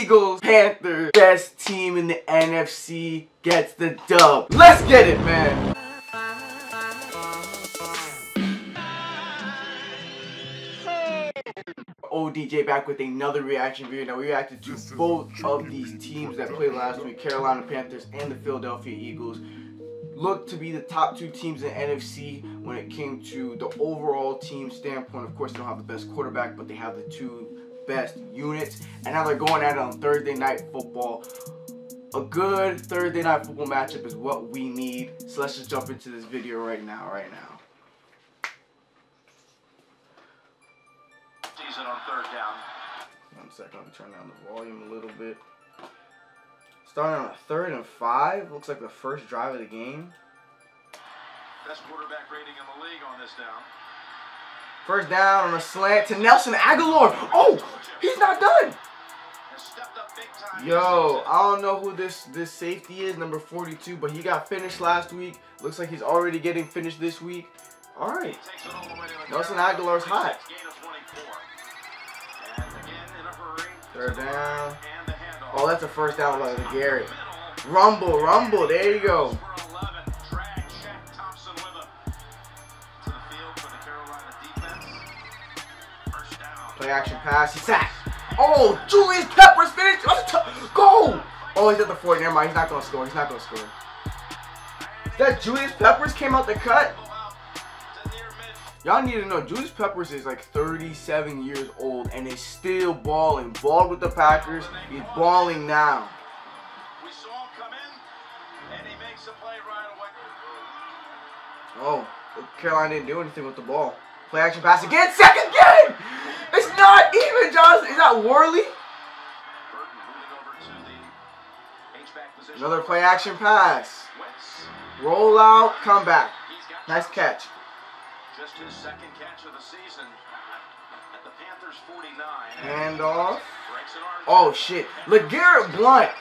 Eagles, Panthers, best team in the NFC gets the dub. Let's get it, man. ODJ back with another reaction video. Now we reacted to both of these teams that played last week, Carolina Panthers and the Philadelphia Eagles. Looked to be the top two teams in the NFC when it came to the overall team standpoint. Of course, they don't have the best quarterback, but they have the two best units. And now they're going at it on Thursday Night Football. A good Thursday Night Football matchup is what we need. So let's just jump into this video right now. On third down. 1 second, I'm turning down the volume a little bit. Starting on a 3rd and 5. Looks like the first drive of the game. Best quarterback rating in the league on this down. First down on a slant to Nelson Agholor. Oh, he's not done. Stepped up big time. Yo, I don't know who this safety is, number 42, but he got finished last week. Looks like he's already getting finished this week. All right. Nelson Agholor's hot. Third down. Oh, that's a first down by Garrett. Rumble. There you go. Play action pass. He's sacked. Oh, Julius Peppers finished. Go. Oh, he's at the 40. Never mind. He's not gonna score. That Julius Peppers came out the cut. Y'all need to know, Julius Peppers is like 37 years old and is still balling. Balled with the Packers. He's balling now. We saw him come in, and he makes a play right away. Oh, Carolina didn't do anything with the ball. Play action pass again. Second game! It's not even, Johnson. Is that Worley? Another play action pass. Roll out, come back. Nice catch. Just his second catch of the season at the Panthers 49. Handoff. Oh shit. LeGarrette Blount.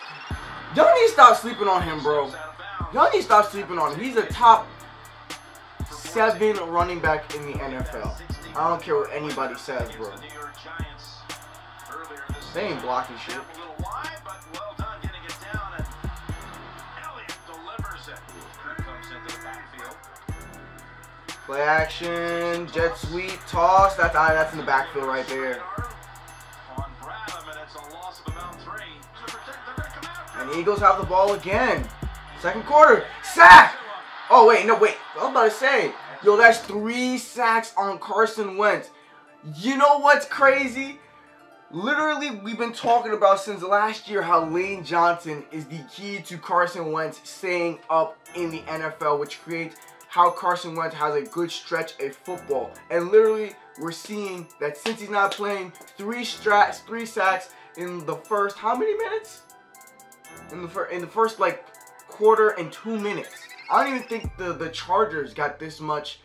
Y'all need to stop sleeping on him, bro. Y'all need to stop sleeping on him. He's a top 7 running back in the NFL. I don't care what anybody says, bro. They ain't blocking shit. Play action, jet sweep, toss. That's in the backfield right there. And the Eagles have the ball again. Second quarter, sack. Oh wait. I was about to say, yo, that's 3 sacks on Carson Wentz. You know what's crazy? Literally, we've been talking about since last year how Lane Johnson is the key to Carson Wentz staying up in the NFL, which creates how Carson Wentz has a good stretch of football. And literally, we're seeing that since he's not playing, 3 sacks in the first, how many minutes? In the first like quarter and 2 minutes. I don't even think the Chargers got this much,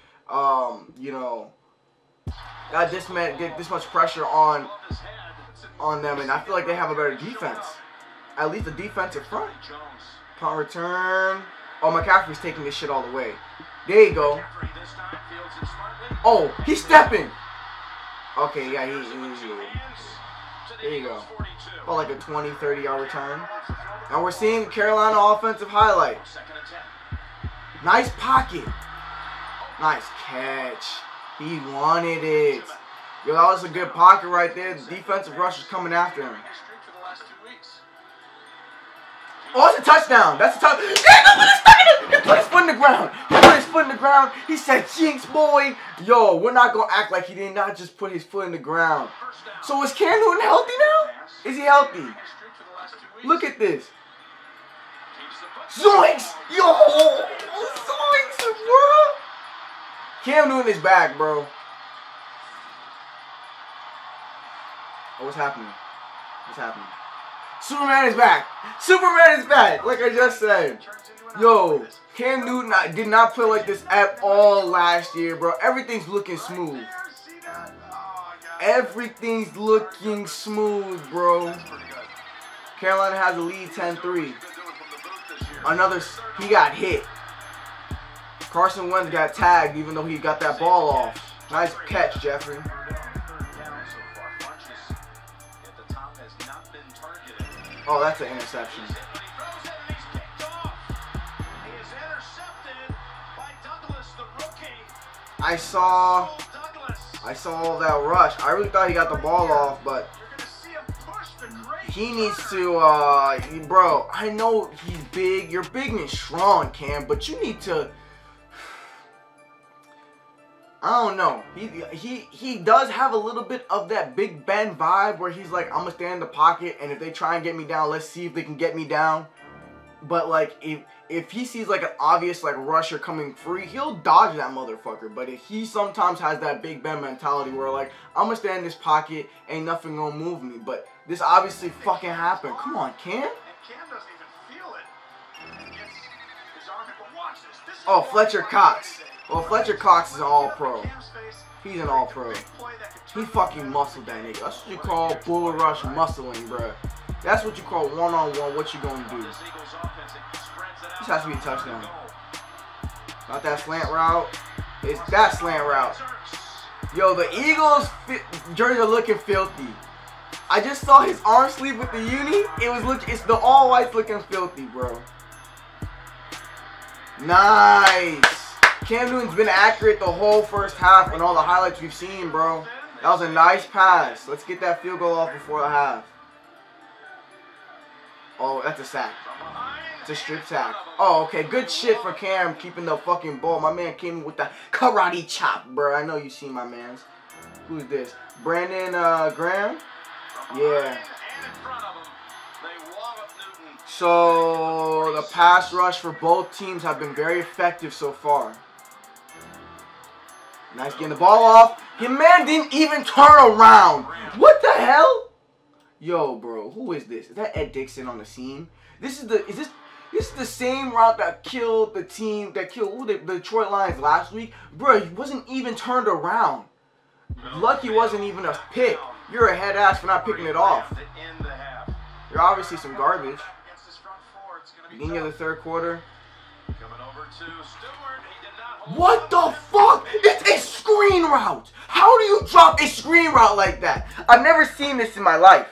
you know, got this much pressure on them, and I feel like they have a better defense. At least the defensive front. Punt return. Oh, McCaffrey's taking this shit all the way. There you go. Oh, he's stepping. Okay, yeah, there you go. Oh, like a 20, 30-yard return. And we're seeing Carolina offensive highlights. Nice pocket. Nice catch. He wanted it. Yo, that was a good pocket right there. The defensive rush is coming after him. Oh, it's a touchdown. That's a touchdown. He put his foot in the ground. He said, jinx, boy. Yo, we're not going to act like he did not just put his foot in the ground. So is Cam Newton healthy now? Is he healthy? Look at this. Zoinks! Yo! Zoinks, bro! Cam Newton is back, bro. Oh, what's happening? Superman is back. Like I just said. Yo, Cam Newton did not play like this at all last year, bro. Everything's looking smooth. Bro. Carolina has a lead 10-3. He got hit. Carson Wentz got tagged even though he got that ball off. Nice catch, Jeffrey. Oh, that's an interception. I saw that rush. I really thought he got the ball off, but he needs to, bro, I know he's big. You're big and strong, Cam, but you need to, I don't know. He does have a little bit of that Big Ben vibe where he's like, I'm going to stand in the pocket, and if they try and get me down, let's see if they can get me down. But, like, if he sees, like, an obvious, like, rusher coming free, he'll dodge that motherfucker. But if he sometimes has that Big Ben mentality where, like, I'm going to stand in this pocket, ain't nothing going to move me. But this obviously fucking happened. Come on, Cam. Cam doesn't even feel it. His arm, but watch this. Oh, Fletcher Cox. Well, Fletcher Cox is an all-pro. He's an all-pro. He fucking muscled that nigga. That's what you call bull rush muscling, bruh. That's what you call one-on-one. What you gonna do? This has to be a touchdown. Not that slant route. It's that slant route. Yo, the Eagles jerseys are looking filthy. I just saw his arm sleeve with the uni. It's the all whites looking filthy, bro. Nice. Cam Newton's been accurate the whole first half on all the highlights we've seen, bro. That was a nice pass. Let's get that field goal off before the half. Oh, that's a sack. It's a strip sack. Oh, okay. Good shit for Cam keeping the fucking ball. My man came in with the karate chop, bro. I know you seen my mans. Who's this? Brandon Graham? Yeah. So, the pass rush for both teams have been very effective so far. Nice getting the ball off. Your man didn't even turn around. What the hell? Yo, bro, who is this? Is that Ed Dixon on the scene? This is the same route that killed the team that killed the Detroit Lions last week. Bro, he wasn't even turned around. Lucky wasn't even a pick. You're a head ass for not picking it off. You're obviously some garbage. Beginning of the third quarter. What the fuck? It's a screen route. How do you drop a screen route like that? I've never seen this in my life.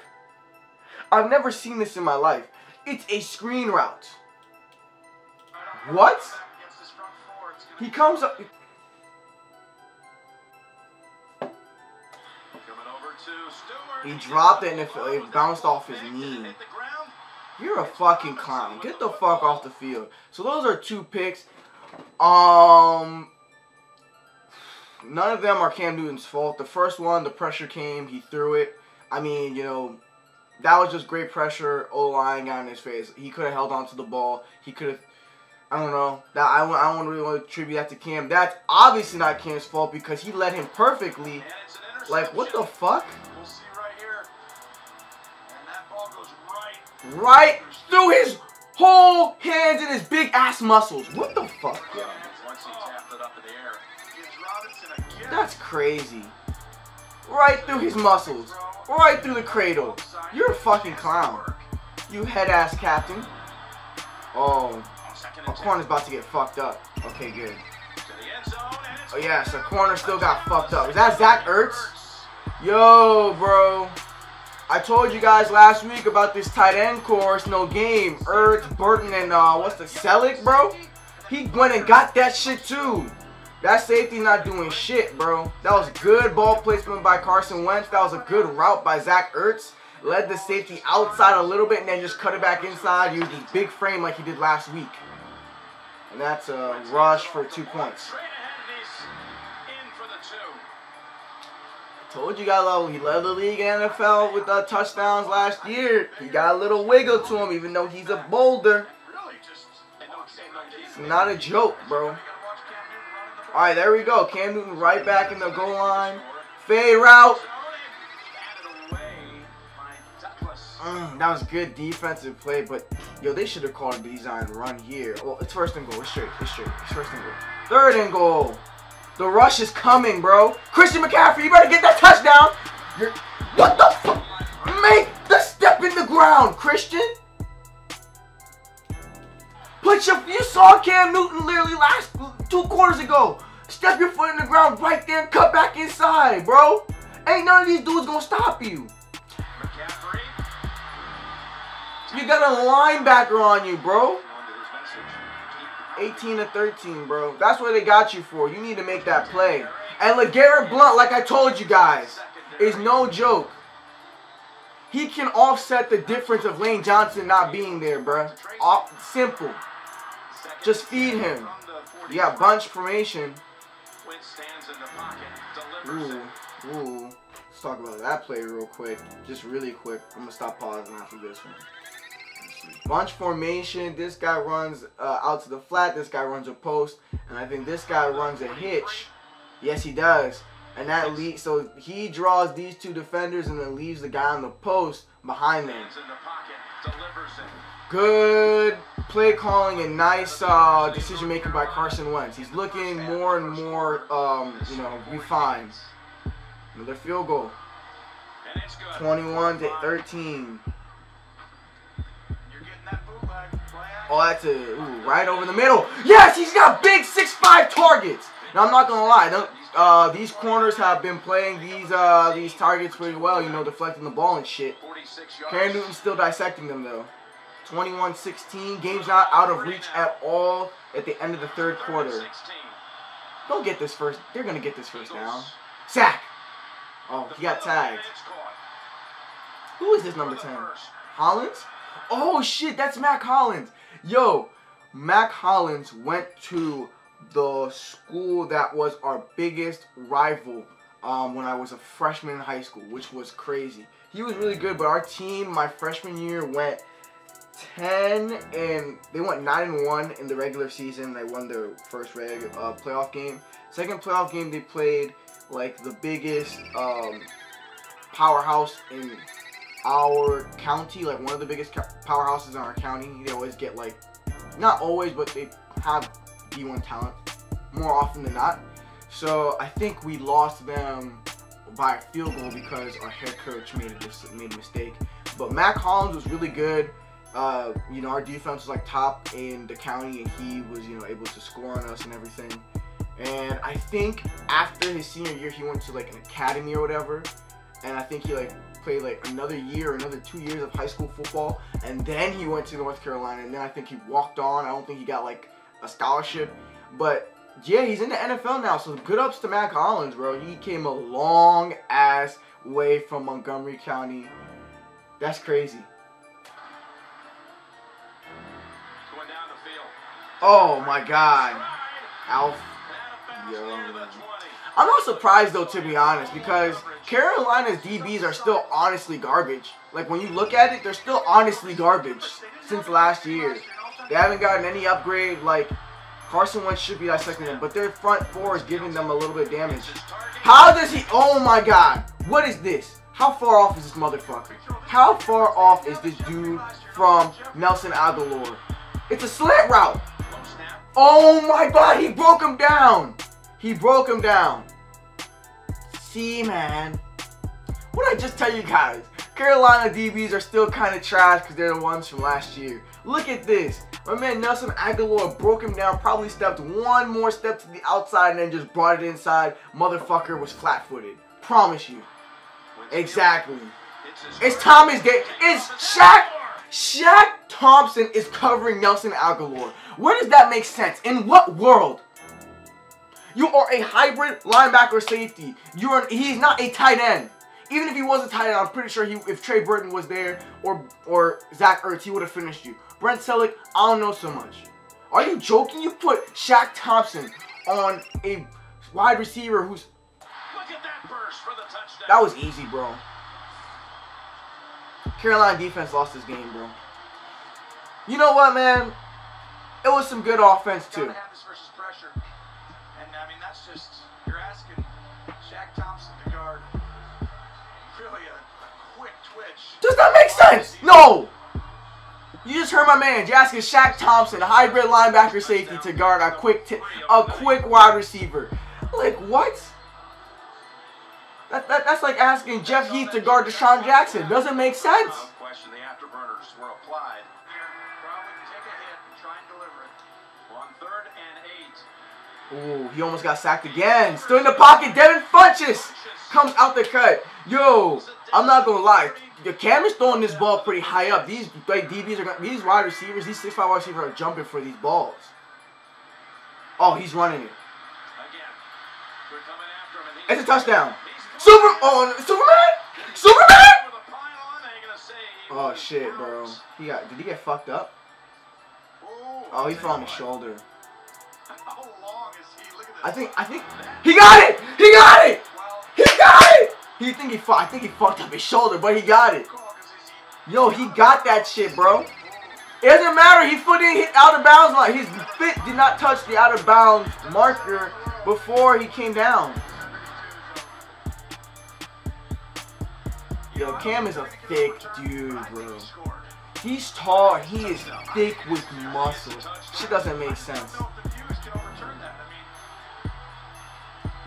I've never seen this in my life. It's a screen route. What? He comes up. He dropped it and it bounced off his knee. You're a fucking clown. Get the fuck off the field. So those are 2 picks. None of them are Cam Newton's fault. The first one, the pressure came. He threw it. I mean, you know, that was just great pressure. O-line got in his face. He could have held on to the ball. He could have, I don't know. I don't really want to attribute that to Cam. That's obviously not Cam's fault because he led him perfectly. Like, what the fuck? We'll see right here. And that ball goes right through his whole hands and his big ass muscles. What the fuck? Once he tapped it up in the air. That's crazy. Right through his muscles. Right through the cradle. You're a fucking clown. You head ass captain. Oh. A corner's about to get fucked up. Okay, good. Oh yeah, so corner still got fucked up. Is that Zach Ertz? Yo, bro. I told you guys last week about this tight end course, no game. Ertz, Burton, and what's the Selleck, bro? He went and got that shit too. That safety not doing shit, bro. That was good ball placement by CARSON WENTZ. That was a good route by Zach Ertz. Led the safety outside a little bit and then just cut it back inside. Used his big frame like he did last week. And that's a rush for 2 points. Told you guys, he led the league in NFL with touchdowns last year. He got a little wiggle to him, even though he's a boulder. It's not a joke, bro. Alright, there we go. Cam Newton right back in the goal line. Fade route. That was good defensive play, but yo, they should have called a design run here. Well, it's first and goal. It's straight. It's straight. It's first and goal. Third and goal. The rush is coming, bro. Christian McCaffrey, you better get that touchdown. What the fuck? Make the step in the ground, Christian. You saw Cam Newton literally last 2 quarters ago. Step your foot in the ground right there and cut back inside, bro. Ain't none of these dudes gonna stop you. McCaffrey You got a linebacker on you, bro. 18-13, bro. That's what they got you for. You need to make that play. And LeGarrette Blount, like I told you guys, is no joke. He can offset the difference of Lane Johnson not being there, bro. Simple. Just feed him. You got bunch formation. Ooh. Let's talk about that play real quick. Just really quick. I'm going to stop pausing after this one. Bunch formation. This guy runs out to the flat. This guy runs a post. And I think this guy runs a hitch. Yes, he does. And that leads, so he draws these two defenders and then leaves the guy on the post behind them. Good play calling and nice decision making by Carson Wentz. He's looking more and more, refined. Another field goal. 21-13. Oh, that's right over the middle. Yes, he's got big 6'5" targets. Now, I'm not gonna lie. These corners have been playing these targets pretty well. You know, deflecting the ball and shit. Cam Newton's still dissecting them though. 21-16. Game's not out of reach at all at the end of the third quarter. They'll get this first. They're gonna get this first down. Sack. Oh, he got tagged. Who is this number 10? Hollins? Oh shit, that's Mac Hollins. Yo, Mac Hollins went to the school that was our biggest rival when I was a freshman in high school, which was crazy. He was really good, but our team, my freshman year, went 10 and they went 9-1 in the regular season. They won their first playoff game. Second playoff game, they played like the biggest powerhouse in our county, like one of the biggest powerhouses in our county. They always get like, not always, but they have D1 talent more often than not. So I think we lost them by a field goal because our head coach made a mistake. But Mac Hollins was really good. Our defense was like top in the county, and he was able to score on us and everything. And I think after his senior year, he went to like an academy or whatever, and I think he like played like another 2 years of high school football, and then he went to North Carolina, and then I think he walked on. I don't think he got like a scholarship, but yeah, he's in the NFL now, so good ups to Mac Hollins, bro. He came a long ass way from Montgomery County. That's crazy. Oh my God, Alf. Yo. I'm not surprised though, to be honest, because Carolina's DBs are still honestly garbage. Like when you look at it, they're still honestly garbage since last year. They haven't gotten any upgrade. Like Carson Wentz should be dissecting them, but their front four is giving them a little bit of damage. How does he? Oh my God, what is this? How far off is this motherfucker? How far off is this dude from Nelson Aguilar? It's a slant route. Oh my God, he broke him down. He broke him down. See, man. What did I just tell you guys? Carolina DBs are still kind of trash because they're the ones from last year. Look at this. My man Nelson Aguilar broke him down, probably stepped one more step to the outside and then just brought it inside. Motherfucker was flat-footed. Promise you. Exactly. It's Thomas Day. It's Shaq. Shaq Thompson is covering Nelson Aguilar. Where does that make sense? In what world? You are a hybrid linebacker safety. He's not a tight end. Even if he was a tight end, I'm pretty sure if Trey Burton was there or Zach Ertz, he would have finished you. Brent Selleck, I don't know so much. Are you joking? You put Shaq Thompson on a wide receiver who's... Look at that burst for the touchdown. That was easy, bro. Carolina defense lost this game, bro. You know what, man? It was some good offense, too. And I mean, that's just, you're asking Shaq Thompson to guard really a quick twitch. Does that make sense? No! You just heard my man. You're asking Shaq Thompson, a hybrid linebacker safety, to guard a quick wide receiver. Like, what? That's like asking Jeff Heath to guard Deshaun Jackson. Doesn't make sense. No question, the afterburners were applied. Probably take a hit and try and deliver it. On 3rd and 8. Ooh, he almost got sacked again. Still in the pocket. Devin Funchess comes out the cut. Yo, I'm not gonna lie. The Cam is throwing this ball pretty high up. These DBs are these wide receivers, these 6'5" wide receivers are jumping for these balls. Oh, he's running it. It's a touchdown. Superman! Oh shit, bro. Did he get fucked up? Oh, he fell on his shoulder. I think he got it! He got it! He got it! I think he fucked up his shoulder, but he got it. Yo, he got that shit, bro. It doesn't matter. His foot didn't hit out of bounds line. His foot did not touch the out of bounds marker before he came down. Yo, Cam is a thick dude, bro. He's tall. He is thick with muscle. Shit doesn't make sense.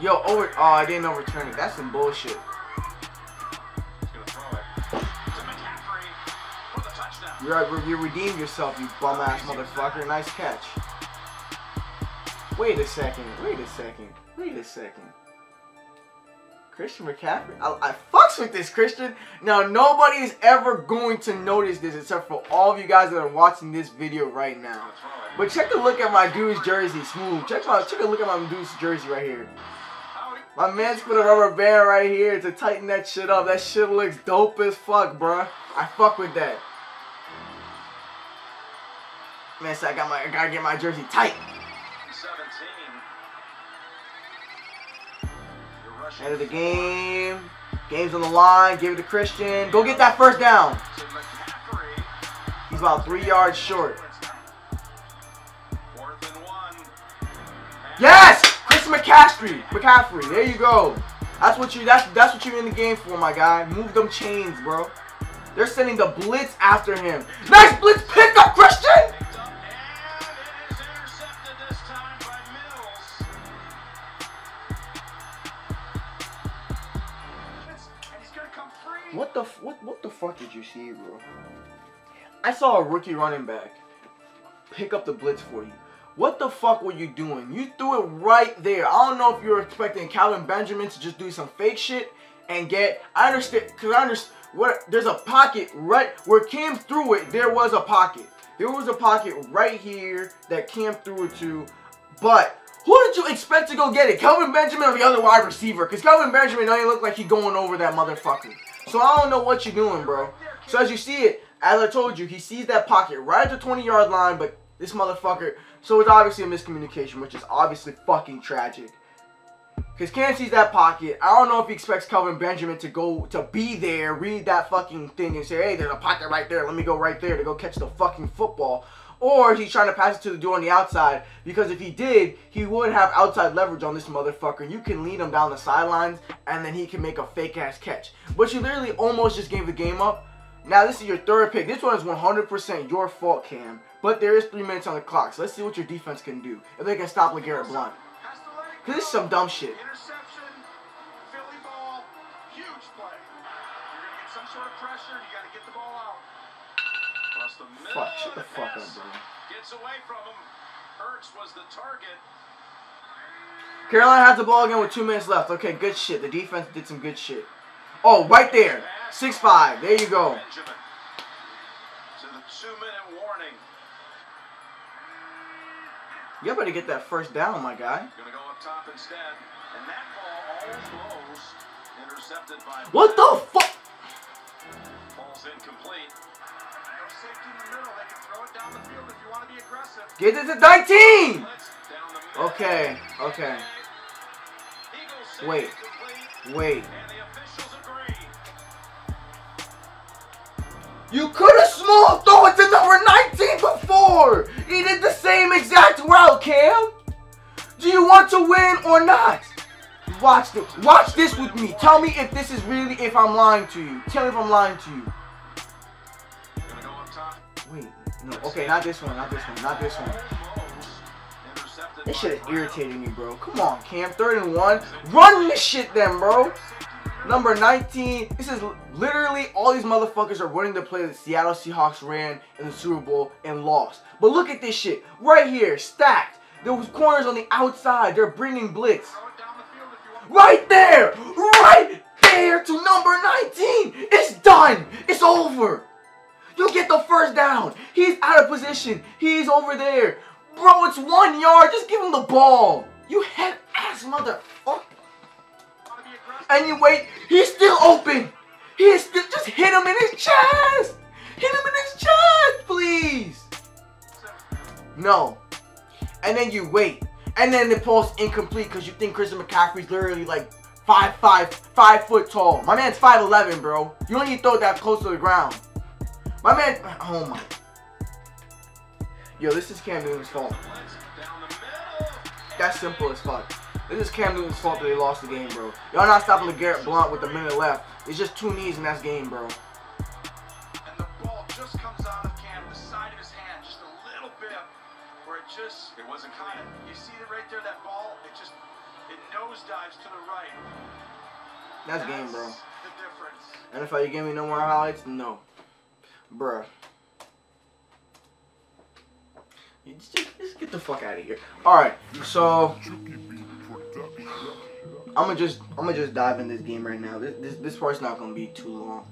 Yo, oh, I didn't overturn it. That's some bullshit. You redeemed yourself, you bum-ass motherfucker. Nice catch. Wait a second. Christian McCaffrey? I fucks with this, Christian. Now, nobody is ever going to notice this except for all of you guys that are watching this video right now. But check a look at my dude's jersey. Smooth. Check a look at my dude's jersey right here. My man's put a rubber band right here to tighten that shit up. That shit looks dope as fuck, bruh. I fuck with that. Man, so I gotta get my jersey tight. 17. End of the game. Game's on the line. Give it to Christian. Go get that first down. He's about 3 yards short. Yes! Chris McCaffrey. There you go. That's what you're in the game for, my guy. Move them chains, bro. They're sending the blitz after him. Nice blitz pickup, Christian! What the fuck did you see, bro? I saw a rookie running back pick up the blitz for you. What the fuck were you doing? You threw it right there. I don't know if you were expecting Calvin Benjamin to just do some fake shit and get. I understand, there's a pocket right where Cam threw it. There was a pocket. There was a pocket right here that Cam threw it to, but who did you expect to go get it? Calvin Benjamin or the other wide receiver? Because Calvin Benjamin doesn't look like he's going over that motherfucker. So I don't know what you're doing, bro. So as you see it, as I told you, he sees that pocket right at the 20-yard line, but this motherfucker, so it's obviously a miscommunication, which is obviously fucking tragic. Because Cam sees that pocket. I don't know if he expects Calvin Benjamin to be there, read that fucking thing and say, hey, there's a pocket right there. Let me go right there to go catch the fucking football. Or he's trying to pass it to the dude on the outside. Because if he did, he would have outside leverage on this motherfucker. You can lead him down the sidelines, and then he can make a fake-ass catch. But you literally almost just gave the game up. Now, this is your third pick. This one is 100% your fault, Cam. But there is 3 minutes on the clock. So let's see what your defense can do. If they can stop LeGarrette Blount. Because this is some dumb shit. Interception, Philly ball, huge play. You're going to get some sort of pressure. You got to get the ball out. Fuck, shut the fuck up, bro. Gets away from him. Hurts was the target. Carolina has the ball again with 2 minutes left. Okay, good shit. The defense did some good shit. Oh, right there. 6'5". There you go. Benjamin. To the 2-minute warning. You better get that first down, my guy. Gonna go up top instead. And that ball almost intercepted by. What the fuck? Ball's incomplete. No safety in the middle. They can throw it down the field if you want to be aggressive. Get it to 19. Okay, okay. Wait. You could have small throw it to number 19 before. He did the same exact route, Cam. Do you want to win or not? Watch this with me. Tell me if this is really, if I'm lying to you. Tell me if I'm lying to you. Wait, no. Okay, not this one. This shit is irritating me, bro. Come on, Cam. 3rd and 1. Run this shit then, bro. Number 19. This is literally all these motherfuckers are running the play that Seattle Seahawks ran in the Super Bowl and lost. But look at this shit. Right here. Stacked. Those corners on the outside, they're bringing blitz. Right there to number 19. It's done. It's over. You get the first down. He's out of position. He's over there. Bro, it's 1 yard. Just give him the ball. You head ass motherfucker. And you wait. He's still open. He's still, just hit him in his chest. Hit him in his chest, please. No. And then you wait. And then the ball's incomplete because you think Christian McCaffrey's literally like 5 foot tall. My man's 5'11", bro. You don't need to throw that close to the ground. My man, oh my. Yo, this is Cam Newton's fault. That's simple as fuck. This is Cam Newton's fault that they lost the game, bro. Y'all not stopping LeGarrette Blount with a minute left. It's just 2 knees in that game, bro. And the ball just comes out of Cam, the side of his hand, just a little bit, where it wasn't kind of, you see it right there, that ball, it nosedives to the right. That's game, bro. The difference. NFL, you give me no more highlights? No. Bruh. Just get the fuck out of here. Alright, so I'm gonna just dive in this game right now. This part's not gonna be too long.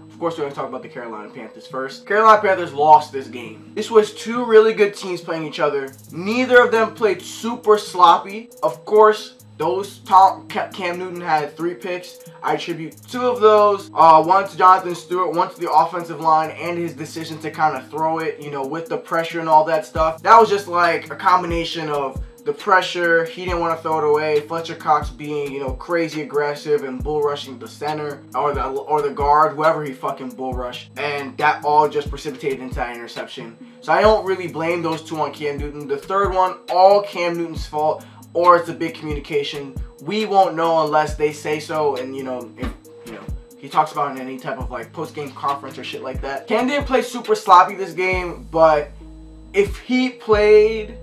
Of course, we're gonna talk about the Carolina Panthers first. Carolina Panthers lost this game. This was 2 really good teams playing each other. Neither of them played super sloppy. Of course, Cam Newton had 3 picks. I attribute 2 of those. One to Jonathan Stewart, one to the offensive line, and his decision to kind of throw it, you know, with the pressure and all that stuff. That was just like a combination of the pressure, he didn't want to throw it away, Fletcher Cox being, you know, crazy aggressive and bull rushing the center or the guard, whoever he fucking bull rushed, and that all just precipitated into that interception. So I don't really blame those 2 on Cam Newton. The third one, all Cam Newton's fault, or it's a big communication. We won't know unless they say so, and you know, if he talks about it in any type of like post-game conference or shit like that. Cam didn't play super sloppy this game, but if he played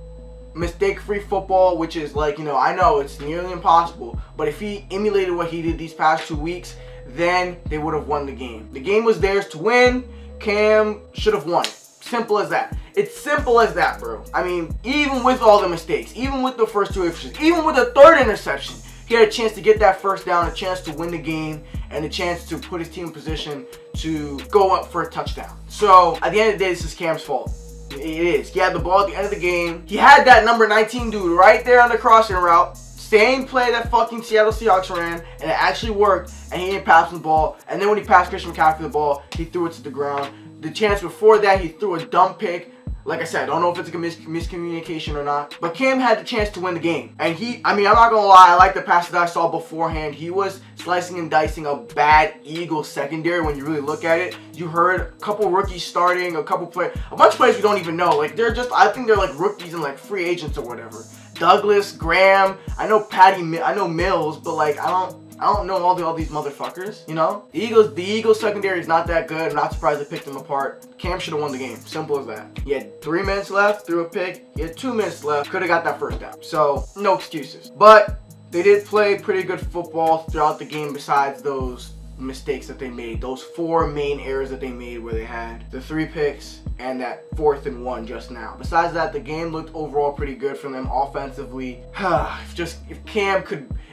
mistake-free football, which is like, you know, I know it's nearly impossible, but if he emulated what he did these past 2 weeks, then they would have won the game. The game was theirs to win. Cam should have won it. Simple as that. It's simple as that, bro. I mean, even with all the mistakes, even with the first 2 interceptions, even with the 3rd interception, he had a chance to get that first down, a chance to win the game, and a chance to put his team in position to go up for a touchdown. So, at the end of the day, this is Cam's fault. It is. He had the ball at the end of the game. He had that number 19 dude right there on the crossing route. Same play that fucking Seattle Seahawks ran, and it actually worked, and he didn't pass him the ball. And then when he passed Christian McCaffrey the ball, he threw it to the ground. The chance before that, he threw a dumb pick. Like I said, I don't know if it's a miscommunication or not, but Cam had the chance to win the game. And I mean, I'm not gonna lie, I like the passes that I saw beforehand. He was slicing and dicing a bad Eagles secondary when you really look at it. You heard a couple rookies starting, a bunch of players we don't even know. Like, I think they're like rookies and like free agents or whatever. Douglas, Graham, I know Mills, but like, I don't know all these motherfuckers, you know? The Eagles secondary is not that good. I'm not surprised they picked them apart. Cam should have won the game. Simple as that. He had 3 minutes left, threw a pick. He had 2 minutes left. Could have got that first down. So, no excuses. But they did play pretty good football throughout the game besides those mistakes that they made. Those 4 main errors that they made where they had the 3 picks and that 4th and 1 just now. Besides that, the game looked overall pretty good for them offensively.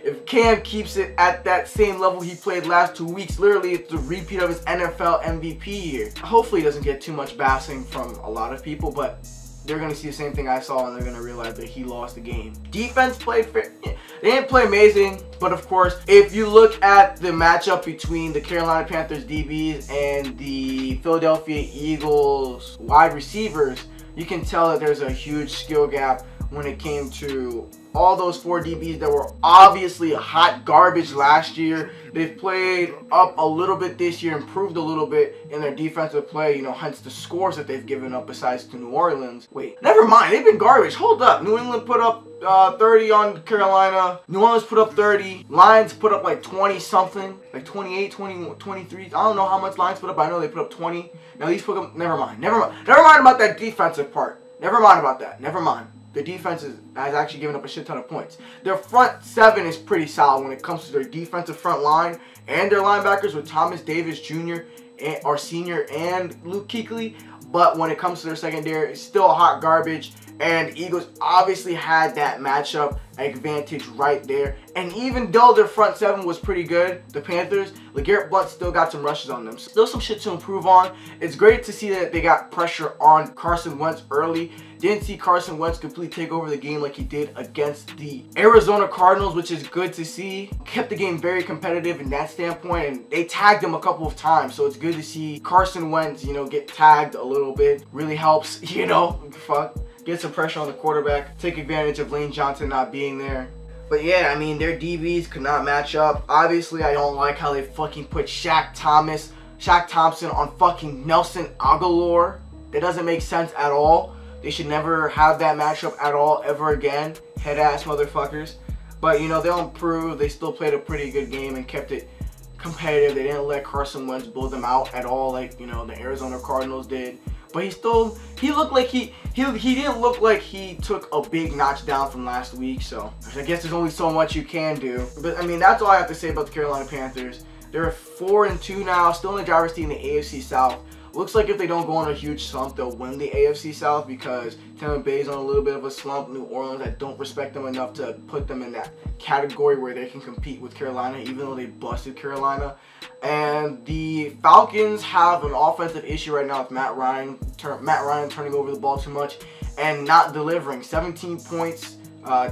If Cam keeps it at that same level he played last 2 weeks, literally it's a repeat of his NFL MVP year. Hopefully he doesn't get too much bashing from a lot of people, but they're going to see the same thing I saw and they're going to realize that he lost the game. Defense played fair. They didn't play amazing, but of course, if you look at the matchup between the Carolina Panthers DBs and the Philadelphia Eagles wide receivers, you can tell that there's a huge skill gap when it came to all those 4 DBs that were obviously hot garbage last year. They've played up a little bit this year, improved a little bit in their defensive play, you know, hence the scores that they've given up besides to New Orleans. Wait, never mind, they've been garbage. Hold up. New England put up 30 on Carolina. New Orleans put up 30. Lions put up like 20 something, like 28, 20, 23. I don't know how much Lions put up. I know they put up 20. Now these put up, never mind about that defensive part. Never mind about that. Never mind. The defense has actually given up a shit ton of points. Their front 7 is pretty solid when it comes to their defensive front line and their linebackers with Thomas Davis Jr. Our senior and Luke Kuechly. But when it comes to their secondary, it's still hot garbage. And Eagles obviously had that matchup advantage right there. And even though their front seven was pretty good, the Panthers, LeGarrette Blount still got some rushes on them. Still some shit to improve on. It's great to see that they got pressure on Carson Wentz early. Didn't see Carson Wentz completely take over the game like he did against the Arizona Cardinals, which is good to see. Kept the game very competitive in that standpoint, and they tagged him a couple of times. So it's good to see Carson Wentz, you know, get tagged a little bit. Really helps, you know, get some pressure on the quarterback, take advantage of Lane Johnson not being there. But yeah, I mean, their DBs could not match up. Obviously, I don't like how they fucking put Shaq Thompson on fucking Nelson Aguilar. That doesn't make sense at all. They should never have that matchup at all ever again. Head-ass motherfuckers. But, you know, they'll improve. They still played a pretty good game and kept it competitive. They didn't let Carson Wentz blow them out at all like, you know, the Arizona Cardinals did. But he looked like he didn't look like he took a big notch down from last week. So I guess there's only so much you can do. But I mean, that's all I have to say about the Carolina Panthers. They're 4-2 now, still in the driver's seat in the AFC South. Looks like if they don't go on a huge slump, they'll win the AFC South because Tampa Bay's on a little bit of a slump. New Orleans, I don't respect them enough to put them in that category where they can compete with Carolina, even though they busted Carolina. And the Falcons have an offensive issue right now with Matt Ryan turning over the ball too much and not delivering. 17 points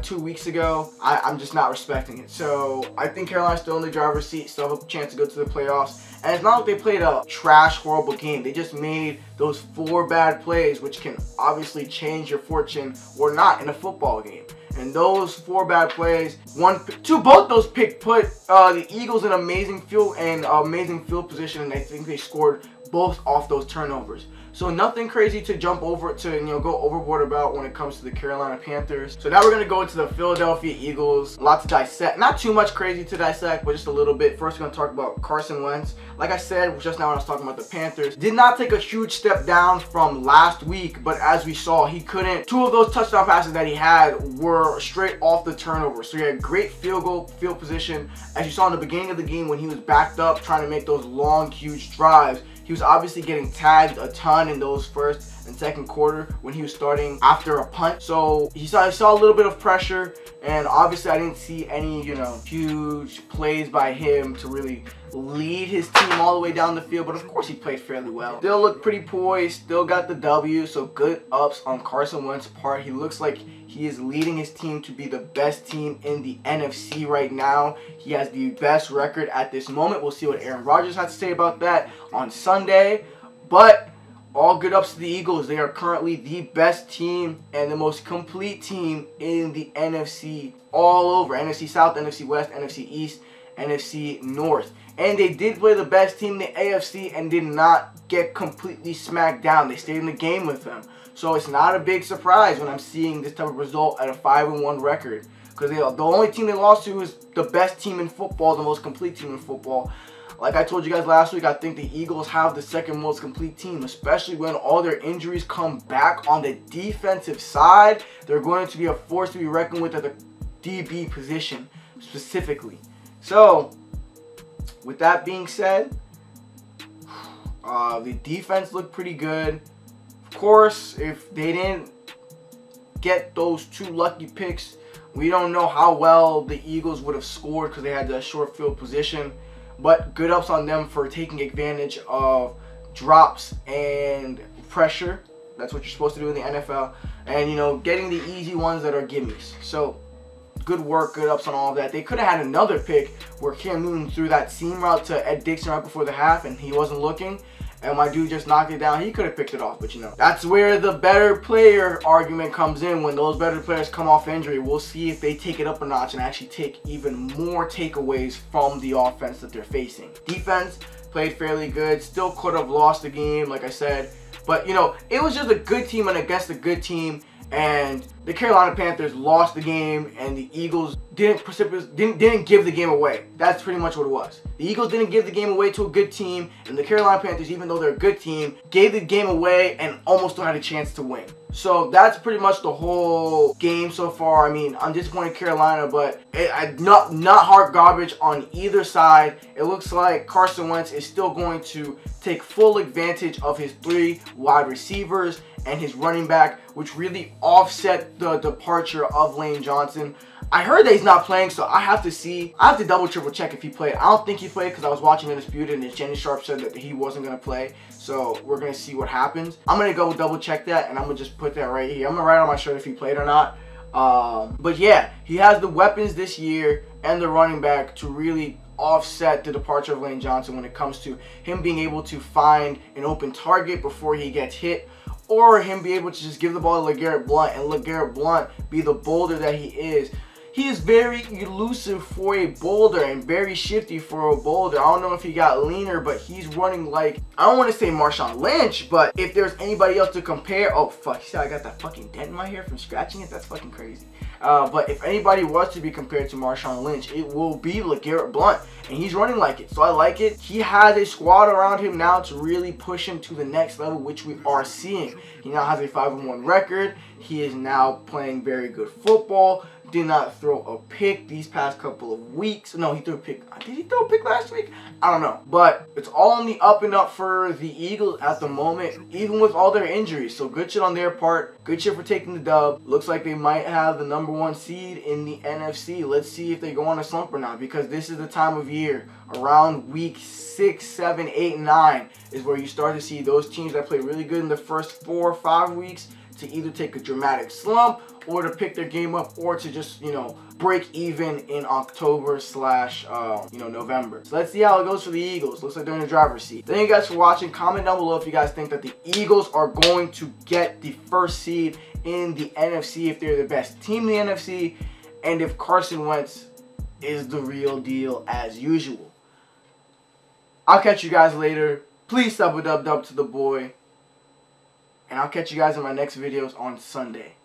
2 weeks ago. I'm just not respecting it. So I think Carolina's still in the driver's seat, still have a chance to go to the playoffs. And it's not like they played a trash, horrible game. They just made those 4 bad plays, which can obviously change your fortune or not in a football game. And those 4 bad plays, both those picks put the Eagles in amazing field position, and I think they scored both off those turnovers. So nothing crazy to jump over to, you know, go overboard about when it comes to the Carolina Panthers. So now we're going to go to the Philadelphia Eagles. A lot to dissect. Not too much crazy to dissect, but just a little bit. First, we're going to talk about Carson Wentz. Like I said just now when I was talking about the Panthers, did not take a huge step down from last week, but as we saw, he couldn't. 2 of those touchdown passes that he had were straight off the turnover. So he had great field position. As you saw in the beginning of the game when he was backed up trying to make those long, huge drives, he was obviously getting tagged a ton in those first and second quarter when he was starting after a punt. So he saw a little bit of pressure, and obviously I didn't see any, you know, huge plays by him to really lead his team all the way down the field. But of course he played fairly well. Still looked pretty poised, still got the W, so good ups on Carson Wentz's part. He looks like he is leading his team to be the best team in the NFC right now. He has the best record at this moment. We'll see what Aaron Rodgers has to say about that on Sunday. But all good ups to the Eagles. They are currently the best team and the most complete team in the NFC all over. NFC South, NFC West, NFC East, NFC North. And they did play the best team in the AFC and did not get completely smacked down. They stayed in the game with them. So it's not a big surprise when I'm seeing this type of result at a 5-1 record. Because the only team they lost to is the best team in football, the most complete team in football. Like I told you guys last week, I think the Eagles have the second most complete team, especially when all their injuries come back on the defensive side. They're going to be a force to be reckoned with at the DB position specifically. So, with that being said, the defense looked pretty good. Of course, if they didn't get those 2 lucky picks, we don't know how well the Eagles would have scored because they had that short field position. But good ups on them for taking advantage of drops and pressure. That's what you're supposed to do in the NFL. And, you know, getting the easy ones that are gimmies. So, good work, good ups on all of that. They could have had another pick where Cam Newton threw that seam route to Ed Dixon right before the half and he wasn't looking. And my dude just knocked it down. He could have picked it off, but you know. That's where the better player argument comes in. When those better players come off injury, we'll see if they take it up a notch and actually take even more takeaways from the offense that they're facing. Defense played fairly good. Still could have lost the game, like I said. But, you know, it was just a good team and against a good team. And the Carolina Panthers lost the game, and the Eagles didn't give the game away. That's pretty much what it was. The Eagles didn't give the game away to a good team, and the Carolina Panthers, even though they're a good team, gave the game away and almost still had a chance to win. So that's pretty much the whole game so far. I mean, I'm disappointed in Carolina, but not hard garbage on either side. It looks like Carson Wentz is still going to take full advantage of his 3 wide receivers and his running back, which really offset the departure of Lane Johnson. I heard that he's not playing, so I have to see. I have to double triple check if he played. I don't think he played because I was watching Undisputed and Jenny Sharp said that he wasn't going to play. So we're going to see what happens. I'm going to go double check that, and I'm going to just put that right here. I'm going to write on my shirt if he played or not. But yeah, he has the weapons this year and the running back to really offset the departure of Lane Johnson when it comes to him being able to find an open target before he gets hit, or him be able to just give the ball to LeGarrette Blount and LeGarrette Blount be the boulder that he is. He is very elusive for a boulder and very shifty for a boulder. I don't know if he got leaner, but he's running like, I don't want to say Marshawn Lynch, but if there's anybody else to compare, oh fuck, see how I got that fucking dent in my hair from scratching it? That's fucking crazy. But if anybody was to be compared to Marshawn Lynch, it will be LeGarrette Blount, and he's running like it, so I like it. He has a squad around him now to really push him to the next level, which we are seeing. He now has a 5-1 record. He is now playing very good football. Did not throw a pick these past couple of weeks. No, he threw a pick. Did he throw a pick last week? I don't know. But it's all on the up and up for the Eagles at the moment, even with all their injuries. So good shit on their part. Good shit for taking the dub. Looks like they might have the #1 seed in the NFC. Let's see if they go on a slump or not, because this is the time of year. Around week 6, 7, 8, 9 is where you start to see those teams that play really good in the first 4 or 5 weeks to either take a dramatic slump or to pick their game up, or to just, you know, break even in October / November. So let's see how it goes for the Eagles. Looks like they're in the driver's seat. Thank you guys for watching. Comment down below if you guys think that the Eagles are going to get the 1st seed in the NFC, if they're the best team in the NFC, and if Carson Wentz is the real deal as usual. I'll catch you guys later. Please sub a dub to the boy. And I'll catch you guys in my next videos on Sunday.